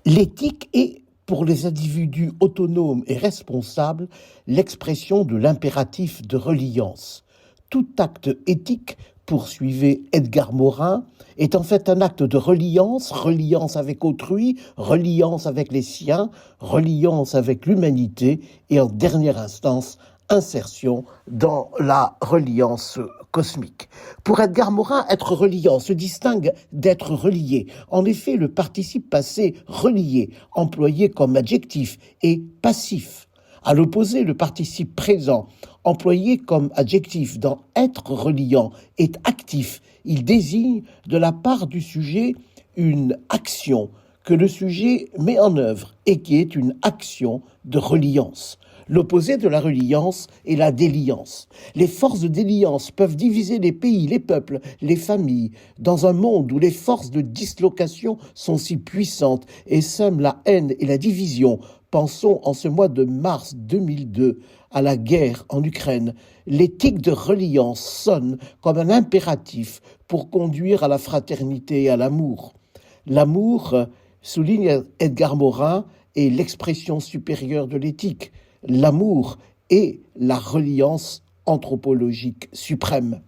L'éthique est, pour les individus autonomes et responsables, l'expression de l'impératif de reliance. Tout acte éthique, poursuivait Edgar Morin, est en fait un acte de reliance, reliance avec autrui, reliance avec les siens, reliance avec l'humanité et en dernière instance, insertion dans la reliance cosmique. Pour Edgar Morin, être reliant se distingue d'être relié. En effet, le participe passé relié, employé comme adjectif, est passif. À l'opposé, le participe présent, employé comme adjectif dans être reliant, est actif. Il désigne de la part du sujet une action que le sujet met en œuvre et qui est une action de reliance. L'opposé de la reliance est la déliance. Les forces de déliance peuvent diviser les pays, les peuples, les familles, dans un monde où les forces de dislocation sont si puissantes et sèment la haine et la division. Pensons en ce mois de mars 2002 à la guerre en Ukraine. L'éthique de reliance sonne comme un impératif pour conduire à la fraternité et à l'amour. L'amour, souligne Edgar Morin, est l'expression supérieure de l'éthique. L'amour est la reliance anthropologique suprême.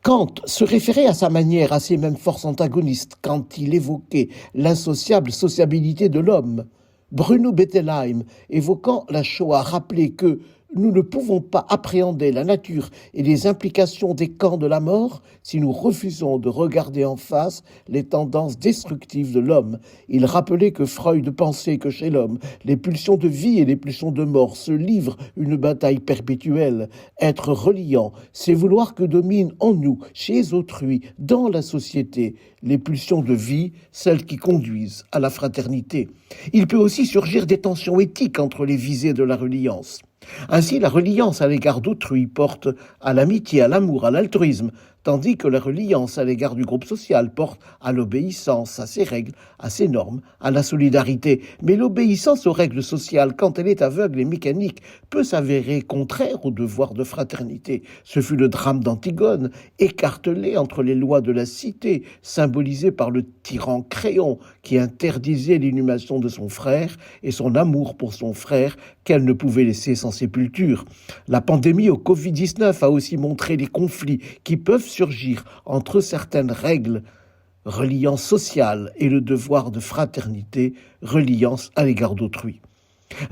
Kant se référait à sa manière à ces mêmes forces antagonistes quand il évoquait l'insociable sociabilité de l'homme. Bruno Bettelheim, évoquant la Shoah, rappelait que nous ne pouvons pas appréhender la nature et les implications des camps de la mort si nous refusons de regarder en face les tendances destructives de l'homme. Il rappelait que Freud pensait que chez l'homme, les pulsions de vie et les pulsions de mort se livrent une bataille perpétuelle. Être reliant, c'est vouloir que dominent en nous, chez autrui, dans la société, les pulsions de vie, celles qui conduisent à la fraternité. Il peut aussi surgir des tensions éthiques entre les visées de la reliance. Ainsi, la reliance à l'égard d'autrui porte à l'amitié, à l'amour, à l'altruisme, tandis que la reliance à l'égard du groupe social porte à l'obéissance, à ses règles, à ses normes, à la solidarité. Mais l'obéissance aux règles sociales, quand elle est aveugle et mécanique, peut s'avérer contraire au devoir de fraternité. Ce fut le drame d'Antigone, écartelée entre les lois de la cité, symbolisée par le tyran Créon, qui interdisait l'inhumation de son frère et son amour pour son frère qu'elle ne pouvait laisser sans sépulture. La pandémie au Covid-19 a aussi montré les conflits qui peuvent surgir entre certaines règles, reliance sociale et le devoir de fraternité, reliance à l'égard d'autrui.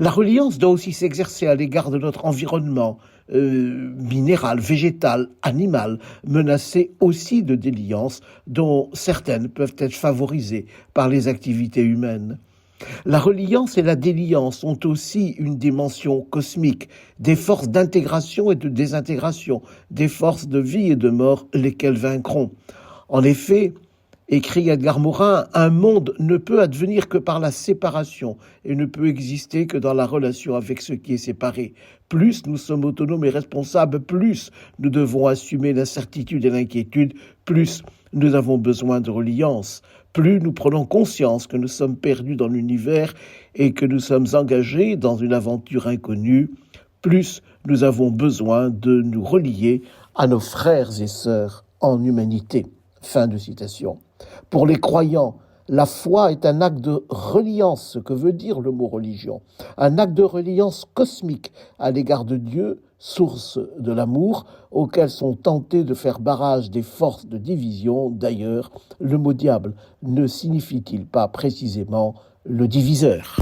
La reliance doit aussi s'exercer à l'égard de notre environnement minéral, végétal, animal, menacé aussi de déliance dont certaines peuvent être favorisées par les activités humaines. La reliance et la déliance ont aussi une dimension cosmique, des forces d'intégration et de désintégration, des forces de vie et de mort, lesquelles vaincront. En effet, écrit Edgar Morin, un monde ne peut advenir que par la séparation et ne peut exister que dans la relation avec ce qui est séparé. Plus nous sommes autonomes et responsables, plus nous devons assumer l'incertitude et l'inquiétude, plus nous avons besoin de reliance. Plus nous prenons conscience que nous sommes perdus dans l'univers et que nous sommes engagés dans une aventure inconnue, plus nous avons besoin de nous relier à nos frères et sœurs en humanité. Fin de citation. Pour les croyants, la foi est un acte de reliance, ce que veut dire le mot religion, un acte de reliance cosmique à l'égard de Dieu, source de l'amour, auquel sont tentés de faire barrage des forces de division. D'ailleurs, le mot diable ne signifie-t-il pas précisément le diviseur ?